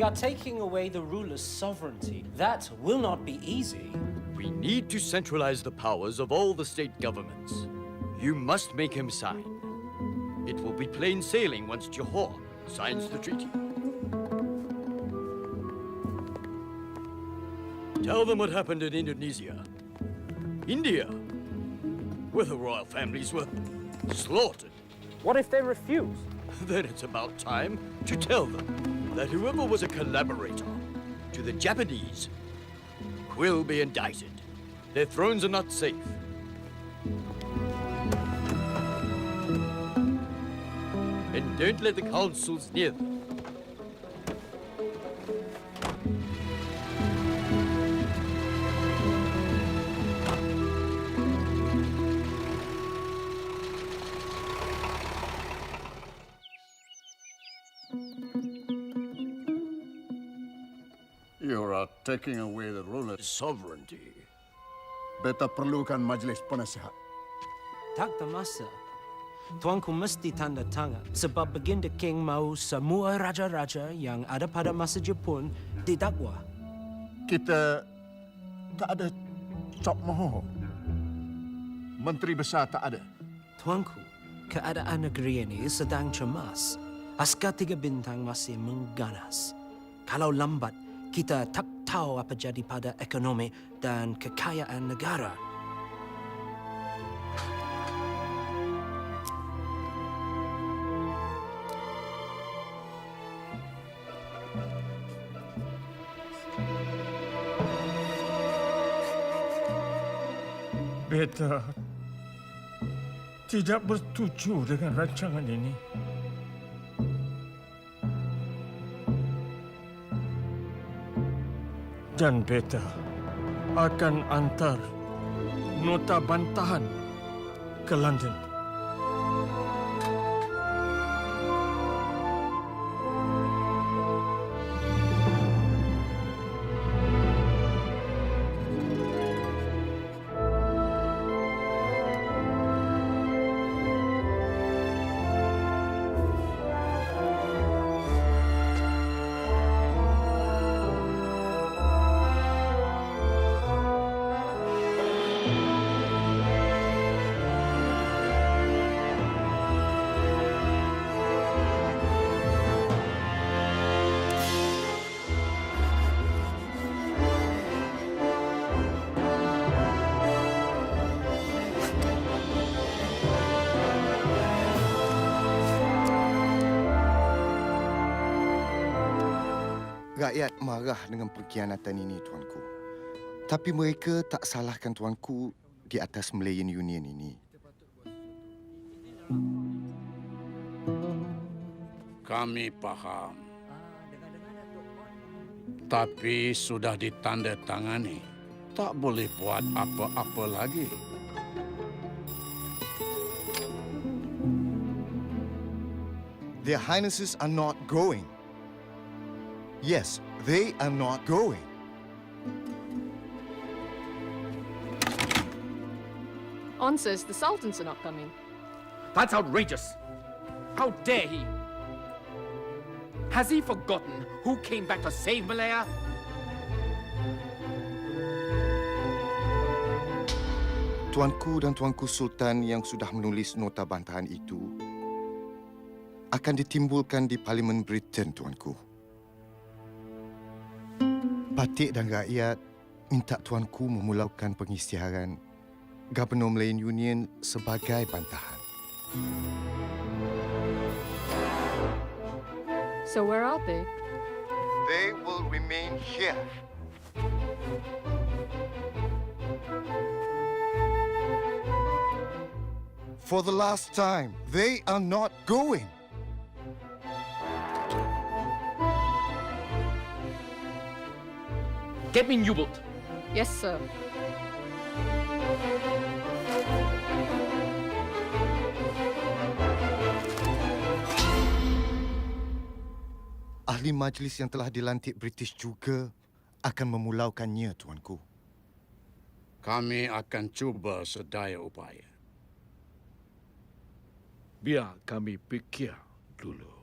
We are taking away the ruler's sovereignty. That will not be easy. We need to centralize the powers of all the state governments. You must make him sign. It will be plain sailing once Johor signs the treaty. Tell them what happened in Indonesia, India, where the royal families were slaughtered. What if they refuse? Then it's about time to tell them that whoever was a collaborator to the Japanese will be indicted. Their thrones are not safe. And don't let the councils near them. You're taking away the ruler's Sovereignty. Beta perlukan majlis penasihat. Tak masa. Tuanku mesti tanda tangan sebab Baginda King mahu semua raja-raja yang ada pada masa Jepun didakwa. Kita tak ada Cok Moho. Menteri besar tak ada. Tuanku, keadaan negeri ini sedang cemas. Askar 3 bintang masih mengganas. Kalau lambat, kita tak tahu apa jadi pada ekonomi dan kekayaan negara. Beta tidak bersetuju dengan rancangan ini. Dan beta akan antar nota bantahan ke London. Rakyat marah dengan pengkhianatan ini, Tuanku. Tapi mereka tak salahkan Tuanku di atas Malayan Union ini. Kami faham. Tapi sudah ditandatangani. Tak boleh buat apa-apa lagi. Their Highnesses are not going. Yes, they are not going. On says the Sultans are not coming. That's outrageous. How dare he? Has he forgotten who came back to save Malaya? Tuanku dan Tuanku Sultan yang sudah menulis nota bantahan itu akan ditimbulkan di Parlimen Britain, Tuanku. Batik dan rakyat minta Tuanku memulakan pengisytiharan Gubernur Malayan Union sebagai bantahan. So where are they? They will remain here. For the last time, they are not going. Get me Newbold. Yes, sir. Ahli majlis yang telah dilantik British juga akan memulaukannya, Tuanku. Kami akan cuba sedaya upaya. Biar kami fikir dulu.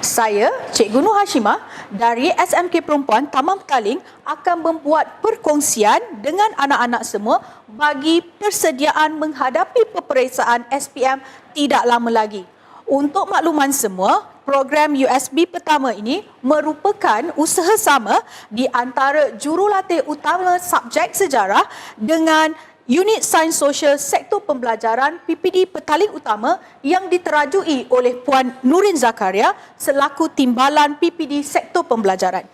Saya, Cikgu Nur Hashimah dari SMK Perempuan Taman Petaling akan membuat perkongsian dengan anak-anak semua bagi persediaan menghadapi peperiksaan SPM tidak lama lagi. Untuk makluman semua, program USB pertama ini merupakan usaha sama di antara jurulatih utama subjek sejarah dengan Unit Sains Sosial Sektor Pembelajaran PPD Petaling Utama yang diterajui oleh Puan Nurin Zakaria selaku Timbalan PPD Sektor Pembelajaran.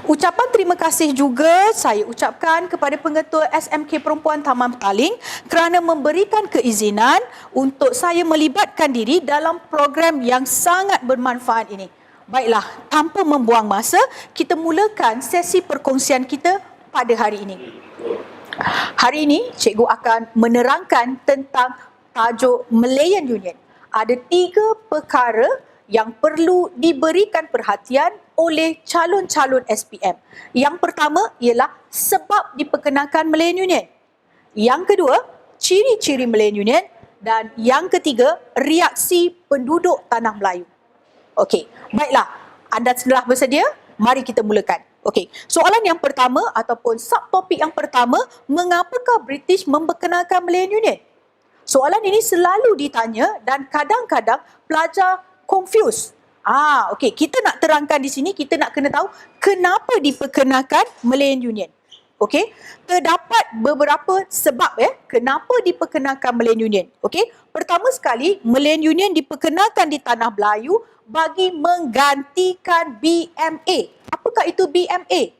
Ucapan terima kasih juga saya ucapkan kepada Pengetua SMK Perempuan Taman Petaling kerana memberikan keizinan untuk saya melibatkan diri dalam program yang sangat bermanfaat ini. Baiklah, tanpa membuang masa, kita mulakan sesi perkongsian kita pada hari ini. Hari ini, cikgu akan menerangkan tentang tajuk Malayan Union. Ada 3 perkara yang perlu diberikan perhatian oleh calon-calon SPM. Yang pertama ialah sebab diperkenalkan Malayan Union. Yang kedua, ciri-ciri Malayan Union. Dan yang ketiga, reaksi penduduk Tanah Melayu. Okey, baiklah. Anda telah bersedia? Mari kita mulakan. Okey, soalan yang pertama ataupun subtopik yang pertama, mengapakah British memperkenalkan Malayan Union? Soalan ini selalu ditanya dan kadang-kadang pelajar confused. Okey, kita nak terangkan di sini, kita nak kena tahu kenapa diperkenalkan Malayan Union. Okey, terdapat beberapa sebab kenapa diperkenalkan Malayan Union. Okey, pertama sekali, Malayan Union diperkenalkan di Tanah Melayu bagi menggantikan BMA. Apakah itu BMA?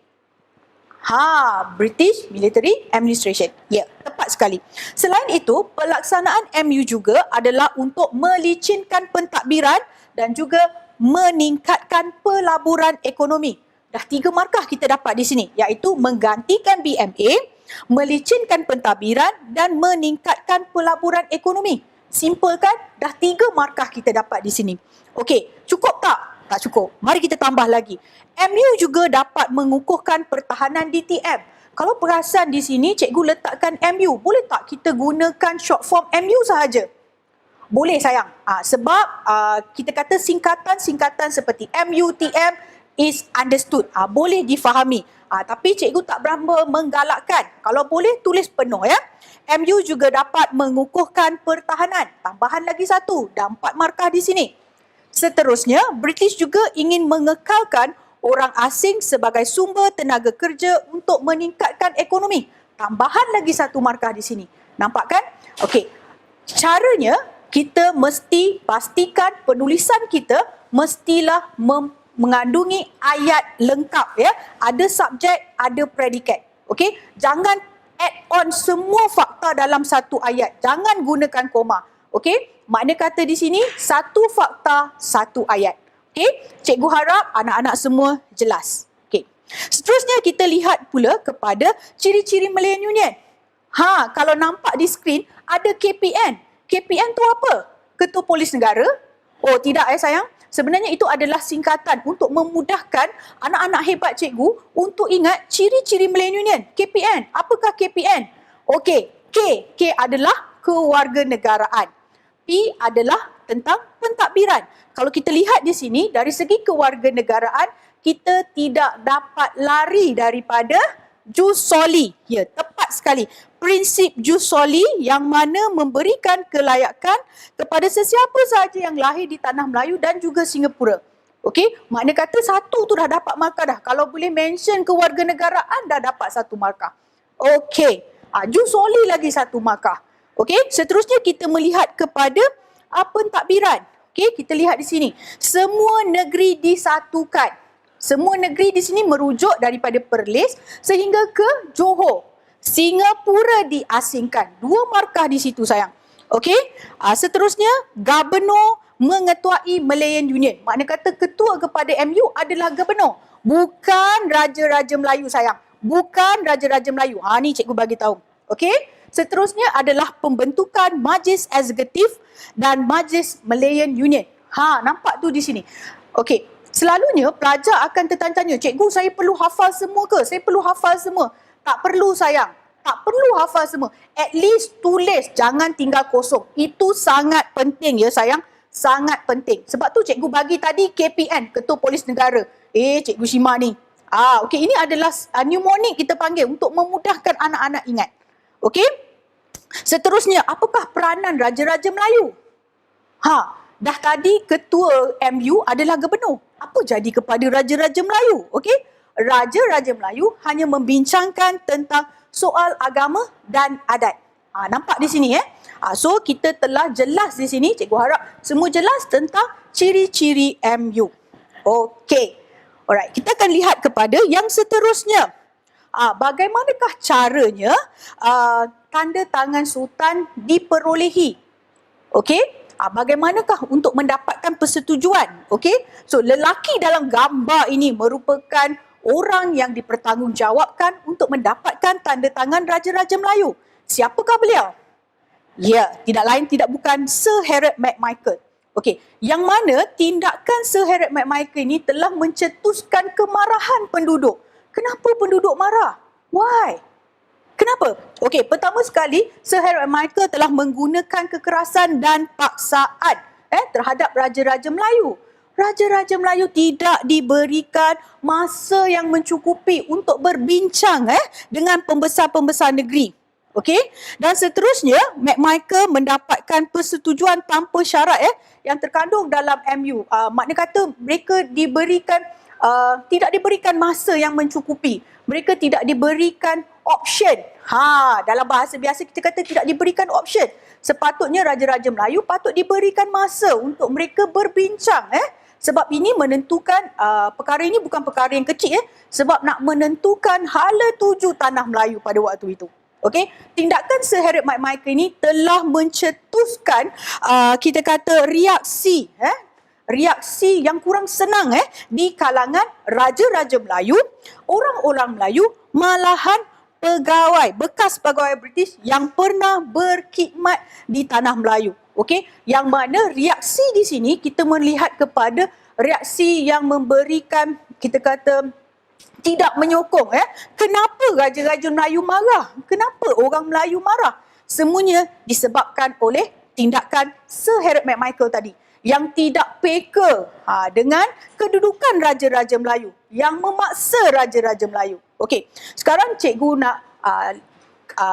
British Military Administration. Ya, tepat sekali. Selain itu, pelaksanaan MU juga adalah untuk melicinkan pentadbiran dan juga meningkatkan pelaburan ekonomi. Dah 3 markah kita dapat di sini, iaitu menggantikan BMA, melicinkan pentadbiran dan meningkatkan pelaburan ekonomi. Simple kan? Dah 3 markah kita dapat di sini. Okey, cukup tak? Tak cukup. Mari kita tambah lagi. MU juga dapat mengukuhkan pertahanan DTM. Kalau perasan di sini, cikgu letakkan MU. Boleh tak kita gunakan short form MU sahaja? Boleh sayang. Sebab kita kata singkatan-singkatan seperti MUTM is understood. Boleh difahami. Tapi cikgu tak berapa menggalakkan. Kalau boleh, tulis penuh ya. MU juga dapat mengukuhkan pertahanan. Tambahan lagi 1. Dah 4 markah di sini. Seterusnya, British juga ingin mengekalkan orang asing sebagai sumber tenaga kerja untuk meningkatkan ekonomi. Tambahan lagi 1 markah di sini. Nampak kan? Okey. Caranya, kita mesti pastikan penulisan kita mestilah mengandungi ayat lengkap ya. Ada subjek, ada predikat. Okey? Jangan add on semua fakta dalam satu ayat. Jangan gunakan koma. Okey? Makna kata di sini, 1 fakta, 1 ayat. Okey? Cikgu harap anak-anak semua jelas. Okey. Seterusnya kita lihat pula kepada ciri-ciri Malayan Union. Kalau nampak di skrin, ada KPN. KPN tu apa? Ketua Polis Negara? Oh, tidak sayang. Sebenarnya itu adalah singkatan untuk memudahkan anak-anak hebat cikgu untuk ingat ciri-ciri Malayan Union. KPN. Apakah KPN? Okey. K adalah kewarganegaraan. P adalah tentang pentadbiran. Kalau kita lihat di sini, dari segi kewarganegaraan, kita tidak dapat lari daripada jus soli. Ya, tepat sekali. Prinsip jus soli yang mana memberikan kelayakan kepada sesiapa sahaja yang lahir di Tanah Melayu dan juga Singapura. Okey, makna kata 1 tu dah dapat markah dah. Kalau boleh mention kewarganegaraan, dah dapat 1 markah. Okey, jus soli lagi 1 markah. Okey, seterusnya kita melihat kepada pentadbiran. Okey, kita lihat di sini. Semua negeri disatukan. Semua negeri di sini merujuk daripada Perlis sehingga ke Johor. Singapura diasingkan. 2 markah di situ sayang. Okey, seterusnya Gubernur mengetuai Malayan Union. Makna kata ketua kepada MU adalah Gubernur. Bukan Raja-Raja Melayu sayang. Bukan Raja-Raja Melayu. Ni cikgu bagi tahu. Okey. Seterusnya adalah pembentukan Majlis Eksekutif dan Majlis Malayan Union. Nampak tu di sini. Okey, selalunya pelajar akan tertanya-tanya, cikgu saya perlu hafal semua ke? Saya perlu hafal semua. Tak perlu sayang. Tak perlu hafal semua. At least tulis, jangan tinggal kosong. Itu sangat penting ya sayang. sangat penting. Sebab tu cikgu bagi tadi KPN, Ketua Polis Negara. Cikgu Shima ni. Okey, ini adalah mnemonic kita panggil untuk memudahkan anak-anak ingat. Okey? Seterusnya, apakah peranan Raja-Raja Melayu? Dah tadi Ketua MU adalah Gubernur. Apa jadi kepada Raja-Raja Melayu? Okey? Raja-Raja Melayu hanya membincangkan tentang soal agama dan adat. Nampak di sini So kita telah jelas di sini. Cikgu harap semua jelas tentang ciri-ciri MU. Okey. Alright, kita akan lihat kepada yang seterusnya. Bagaimanakah caranya tanda tangan Sultan diperolehi? Okey? Bagaimanakah untuk mendapatkan persetujuan? Okey? So, lelaki dalam gambar ini merupakan orang yang dipertanggungjawabkan untuk mendapatkan tanda tangan Raja-Raja Melayu. Siapakah beliau? Ya, tidak lain tidak bukan Sir Harry McMichael. Okey, yang mana tindakan Sir Harry McMichael ini telah mencetuskan kemarahan penduduk. Kenapa penduduk marah? Why? Kenapa? Okey, pertama sekali, Sir Harry McMichael telah menggunakan kekerasan dan paksaan terhadap Raja-Raja Melayu. Raja-Raja Melayu tidak diberikan masa yang mencukupi untuk berbincang dengan pembesar-pembesar negeri. Okey? Dan seterusnya, McMichael mendapatkan persetujuan tanpa syarat yang terkandung dalam MU. Makna kata mereka tidak diberikan masa yang mencukupi. Mereka tidak diberikan option. Dalam bahasa biasa kita kata tidak diberikan option. Sepatutnya Raja-Raja Melayu patut diberikan masa untuk mereka berbincang. Sebab ini menentukan, perkara ini bukan perkara yang kecil. Sebab nak menentukan hala tuju tanah Melayu pada waktu itu. Okey, tindakan Sir Harry McMichael ini telah mencetuskan kita kata reaksi yang kurang senang di kalangan Raja-Raja Melayu, orang-orang Melayu, malahan bekas pegawai British yang pernah berkhidmat di tanah Melayu. Okey, yang mana reaksi di sini kita melihat kepada reaksi yang memberikan kita kata tidak menyokong. Kenapa Raja-Raja Melayu marah? Kenapa orang Melayu marah? Semuanya disebabkan oleh tindakan Sir Harry McMichael tadi yang tidak peka dengan kedudukan Raja-Raja Melayu, yang memaksa Raja-Raja Melayu. Okey, sekarang cikgu nak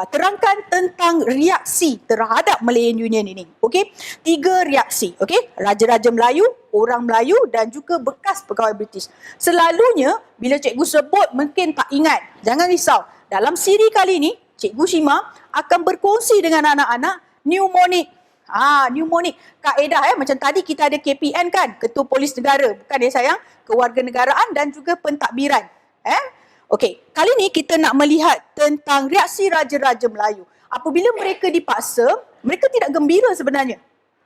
terangkan tentang reaksi terhadap Malayan Union ini. Okey, 3 reaksi. Okey, Raja-Raja Melayu, orang Melayu dan juga bekas pegawai British. Selalunya bila cikgu sebut mungkin tak ingat. Jangan risau. Dalam siri kali ini, Cikgu Shima akan berkongsi dengan anak-anak mnemonic. Mnemonic. Kaedah macam tadi kita ada KPN kan, Ketua Polis Negara, bukan sayang, kewarganegaraan dan juga pentadbiran. Okey, kali ni kita nak melihat tentang reaksi Raja-Raja Melayu. Apabila mereka dipaksa, mereka tidak gembira sebenarnya.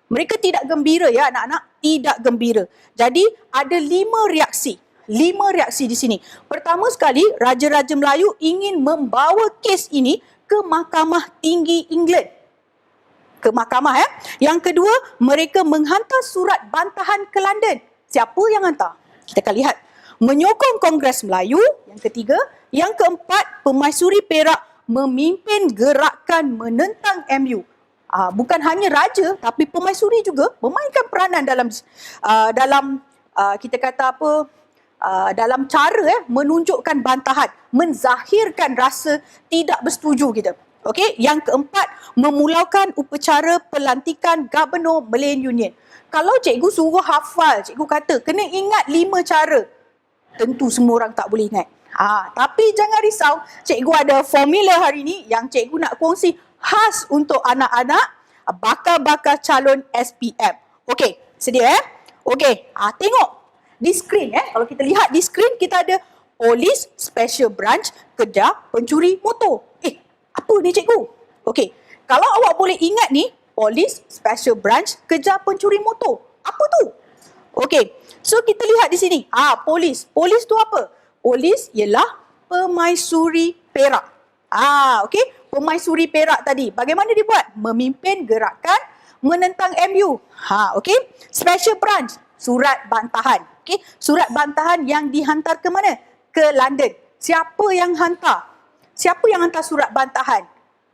Mereka tidak gembira anak-anak, tidak gembira. Jadi ada 5 reaksi. 5 reaksi di sini. Pertama sekali, Raja-Raja Melayu ingin membawa kes ini ke Mahkamah Tinggi England. Ke mahkamah Yang kedua, mereka menghantar surat bantahan ke London. Siapa yang hantar? Kita akan lihat. Menyokong Kongres Melayu. Yang ketiga. Yang keempat, Pemaisuri Perak memimpin gerakan menentang MU. Bukan hanya raja tapi pemaisuri juga memainkan peranan dalam kita kata dalam cara menunjukkan bantahan, menzahirkan rasa tidak bersetuju kita. Okey, yang keempat, memulakan upacara pelantikan Gubernur Malayan Union. Kalau cikgu suruh hafal, cikgu kata kena ingat 5 cara. Tentu semua orang tak boleh ingat. Tapi jangan risau, cikgu ada formula hari ini yang cikgu nak kongsi khas untuk anak-anak bakal-bakal calon SPM. Okey, sedia Okey, tengok di skrin kalau kita lihat di skrin kita ada Polis Special Branch Kejar Pencuri Motor. Apa ni cikgu? Okey, kalau awak boleh ingat ni, Polis Special Branch Kejar Pencuri Motor. Apa tu? Okey, so kita lihat di sini. Polis. Polis tu apa? Polis ialah Pemaisuri Perak. Okey, Pemaisuri Perak tadi. Bagaimana dia buat? Memimpin gerakan menentang MU. Okey, Special Branch, surat bantahan. Okey, surat bantahan yang dihantar ke mana? Ke London. Siapa yang hantar? Siapa yang hantar surat bantahan?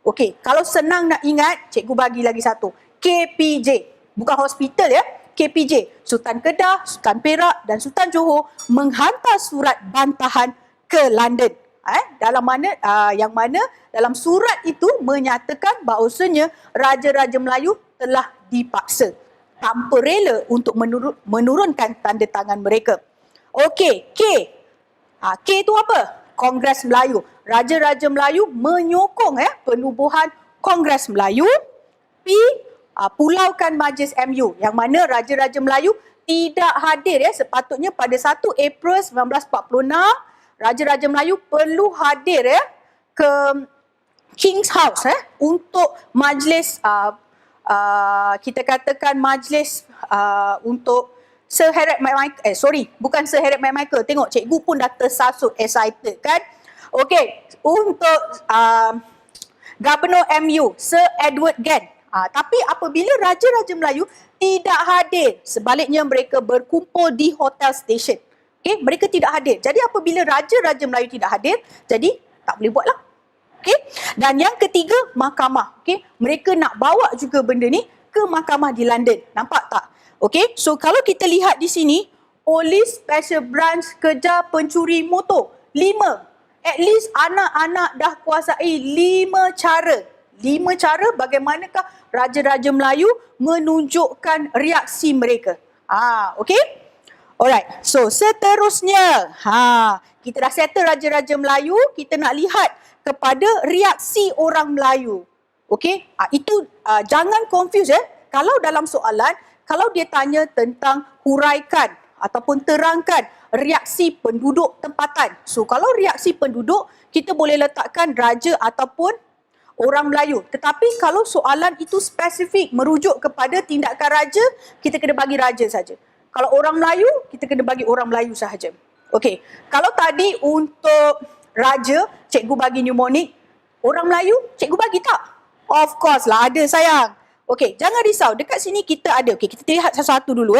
Okey, kalau senang nak ingat, cikgu bagi lagi satu. KPJ. Bukan hospital KPJ, Sultan Kedah, Sultan Perak dan Sultan Johor menghantar surat bantahan ke London. Yang mana dalam surat itu menyatakan bahawasanya Raja-Raja Melayu telah dipaksa tanpa rela untuk menurunkan tanda tangan mereka. Okey, K. K itu apa? Kongres Melayu. Raja-Raja Melayu menyokong penubuhan Kongres Melayu. P. Pulaukan Majlis MU, yang mana Raja-Raja Melayu tidak hadir sepatutnya pada 1 April 1946. Raja-Raja Melayu perlu hadir ke King's House untuk majlis kita katakan majlis untuk Sir Harriet Michael, bukan Sir Harriet Michael. Tengok cikgu pun dah tersasut, excited kan. Okey, untuk Governor MU Sir Edward Gen. Tapi apabila Raja-Raja Melayu tidak hadir, sebaliknya mereka berkumpul di Hotel Station. Okay, mereka tidak hadir. Jadi apabila Raja-Raja Melayu tidak hadir, jadi tak boleh buatlah. Okay. Dan yang ketiga, mahkamah. Okay. Mereka nak bawa juga benda ni ke mahkamah di London. Nampak tak? Okay. So kalau kita lihat di sini, Police Special Branch kejar pencuri motor. 5. At least anak-anak dah kuasai 5 cara. 5 cara bagaimanakah Raja-Raja Melayu menunjukkan reaksi mereka. Okay. Alright, so seterusnya, kita dah settle Raja-Raja Melayu, kita nak lihat kepada reaksi orang Melayu. Okey, itu jangan confuse Kalau dalam soalan, kalau dia tanya tentang huraikan ataupun terangkan reaksi penduduk tempatan. So kalau reaksi penduduk, kita boleh letakkan raja ataupun orang Melayu. Tetapi kalau soalan itu spesifik merujuk kepada tindakan raja, kita kena bagi raja saja. Kalau orang Melayu, kita kena bagi orang Melayu sahaja. Okey, kalau tadi untuk raja, cikgu bagi mnemonic. Orang Melayu, cikgu bagi tak? Of course lah, ada sayang. Okey, jangan risau. Dekat sini kita ada. Okey, kita lihat satu-satu dulu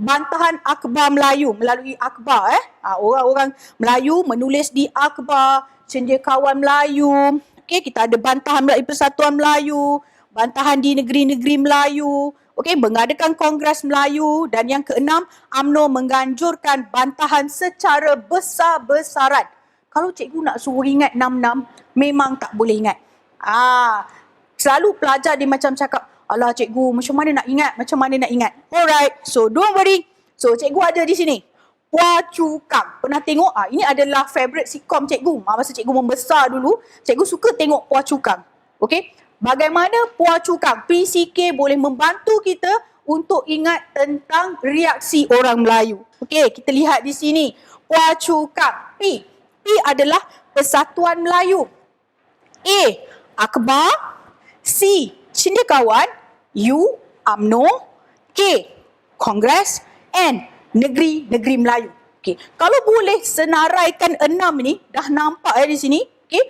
Bantahan akhbar Melayu melalui akhbar orang-orang Melayu menulis di akhbar, cendekiawan Melayu. Okey, kita ada bantahan melalui Persatuan Melayu, bantahan di negeri-negeri Melayu. Okey, mengadakan Kongres Melayu. Dan yang keenam, UMNO menganjurkan bantahan secara besar-besaran. Kalau cikgu nak suruh ingat 6-6, memang tak boleh ingat. Selalu pelajar dia macam cakap, alah cikgu, macam mana nak ingat. Alright, so don't worry. So cikgu ada di sini. Phua Chu Kang. Pernah tengok? Ini adalah favorite sitcom cikgu. Masa cikgu membesar dulu, cikgu suka tengok Phua Chu Kang. Okey? Bagaimana Phua Chu Kang, PCK boleh membantu kita untuk ingat tentang reaksi orang Melayu. Okey, kita lihat di sini. Phua Chu Kang. P adalah Persatuan Melayu. A, akhbar. C, cendekiawan. U, UMNO. K, Kongres. N, negeri-negeri Melayu. Okey, kalau boleh senaraikan 6 ni, dah nampak di sini. Okey,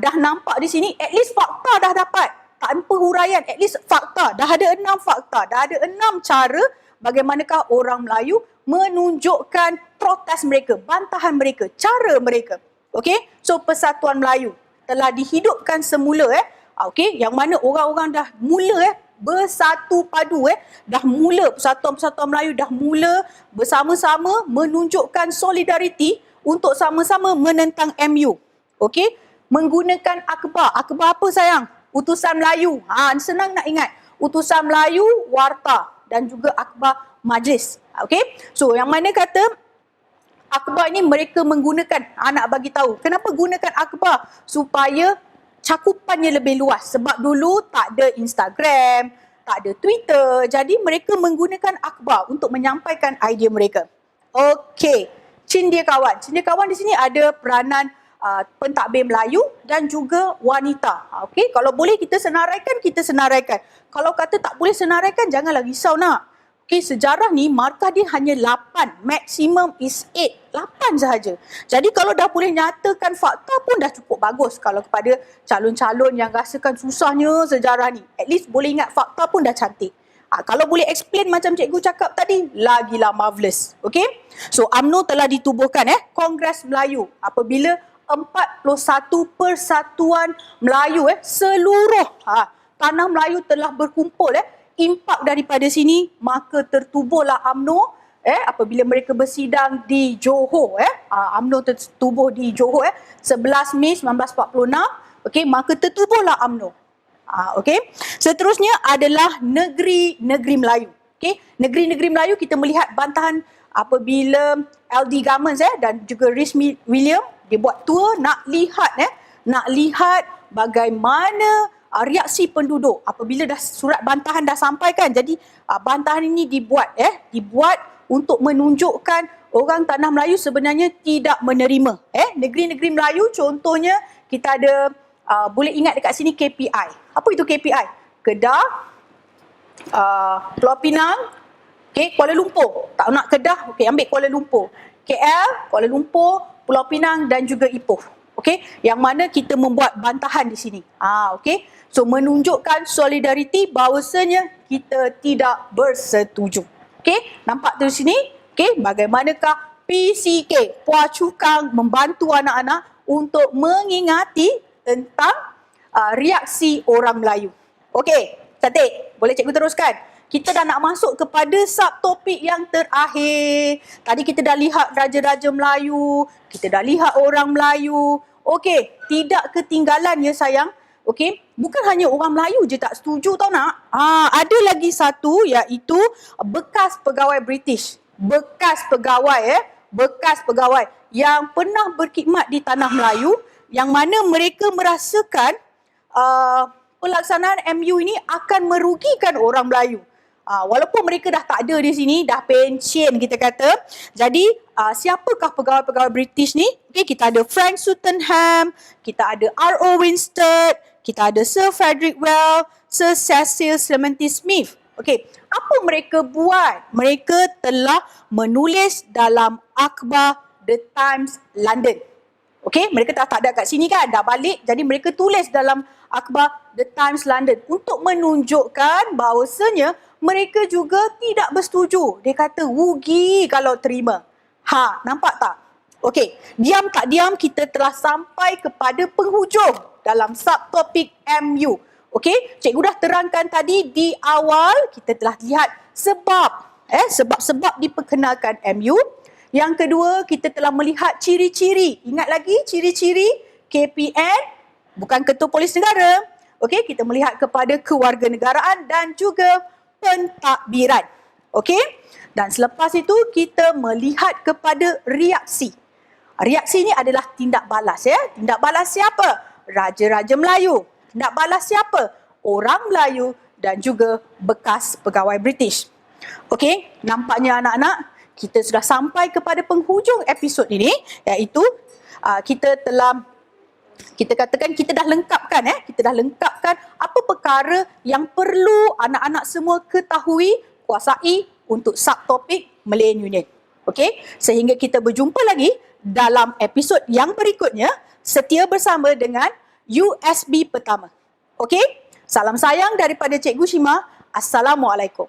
dah nampak di sini, at least fakta dah dapat. Tanpa huraian, at least fakta. Dah ada 6 fakta. Dah ada 6 cara bagaimanakah orang Melayu menunjukkan protes mereka, bantahan mereka, cara mereka. Okey, so Persatuan Melayu telah dihidupkan semula. Okey, yang mana orang-orang dah mula bersatu padu. Dah mula, Persatuan Melayu dah mula bersama-sama menunjukkan solidariti untuk sama-sama menentang MU. Okey, menggunakan akhbar. Akhbar apa sayang? Utusan Melayu. Senang nak ingat. Utusan Melayu, warta dan juga akhbar majlis. Okey? So yang mana kata akhbar ini mereka menggunakan, nak bagi tahu. Kenapa gunakan akhbar? Supaya cakupannya lebih luas. Sebab dulu tak ada Instagram, tak ada Twitter. Jadi mereka menggunakan akhbar untuk menyampaikan idea mereka. Okey. Cendekiawan. Cendekiawan di sini ada peranan pentadbir Melayu dan juga wanita. Okey, kalau boleh kita senaraikan, kita senaraikan. Kalau kata tak boleh senaraikan, janganlah risau nak. Okey, sejarah ni markah dia hanya 8. Maximum is 8. 8 sahaja. Jadi kalau dah boleh nyatakan fakta pun dah cukup bagus. Kalau kepada calon-calon yang rasakan susahnya sejarah ni, at least boleh ingat fakta pun dah cantik. Kalau boleh explain macam cikgu cakap tadi, lagilah marvelous. Okey? So UMNO telah ditubuhkan Kongres Melayu apabila 41 persatuan Melayu seluruh tanah Melayu telah berkumpul impak daripada sini, maka tertubuhlah UMNO apabila mereka bersidang di Johor UMNO tertubuh di Johor 11 Mei 1946. Okey, maka tertubuhlah UMNO. Okey. Seterusnya adalah negeri-negeri Melayu. Okey, negeri-negeri Melayu kita melihat bantahan apabila LD Garments dan juga Rhys William dia buat tour nak lihat bagaimana reaksi penduduk apabila dah surat bantahan dah sampai kan. Jadi bantahan ini dibuat untuk menunjukkan orang tanah Melayu sebenarnya tidak menerima negeri-negeri Melayu. Contohnya kita ada boleh ingat dekat sini KPI. Apa itu KPI? Kedah, Pulau Pinang, Kuala Lumpur. Tak nak Kedah, ambil Kuala Lumpur. KL, Kuala Lumpur, Pulau Pinang dan juga Ipoh. Yang mana kita membuat bantahan di sini. So menunjukkan solidariti bahawasanya kita tidak bersetuju. Nampak tu di sini? Bagaimanakah PCK, Phua Chu Kang membantu anak-anak untuk mengingati tentang reaksi orang Melayu. Cantik. Boleh cikgu teruskan? Kita dah nak masuk kepada subtopik yang terakhir. Tadi kita dah lihat raja-raja Melayu, kita dah lihat orang Melayu. Tidak ketinggalan ya sayang. Bukan hanya orang Melayu je tak setuju tau nak. Ada lagi satu iaitu bekas pegawai British. Bekas pegawai yang pernah berkhidmat di tanah Melayu, yang mana mereka merasakan pelaksanaan MU ini akan merugikan orang Melayu. Walaupun mereka dah tak ada di sini, dah pension kita kata. Jadi siapakah pegawai-pegawai British ni? Kita ada Frank Swettenham, kita ada R.O. Winstead, kita ada Sir Frederick Well, Sir Cecil Clementi Smith. Apa mereka buat? Mereka telah menulis dalam akhbar The Times London. Mereka tak ada kat sini kan, dah balik. Jadi mereka tulis dalam akhbar The Times London untuk menunjukkan bahawasanya mereka juga tidak bersetuju. Dia kata rugi kalau terima. Nampak tak? Diam tak diam kita telah sampai kepada penghujung dalam subtopik MU. Cikgu dah terangkan tadi di awal, kita telah lihat sebab-sebab diperkenalkan MU. Yang kedua, kita telah melihat ciri-ciri. Ingat lagi ciri-ciri KPN, bukan Ketua Polis Negara. Kita melihat kepada kewarganegaraan dan juga pentadbiran. Dan selepas itu kita melihat kepada reaksi. Reaksi ini adalah tindak balas Tindak balas siapa? Raja-raja Melayu. Tindak balas siapa? Orang Melayu dan juga bekas pegawai British. Nampaknya anak-anak kita sudah sampai kepada penghujung episod ini, iaitu kita dah lengkapkan apa perkara yang perlu anak-anak semua ketahui, kuasai untuk subtopik Malayan Union. Sehingga kita berjumpa lagi dalam episod yang berikutnya. Setia bersama dengan USB pertama. Salam sayang daripada Cikgu Shima. Assalamualaikum.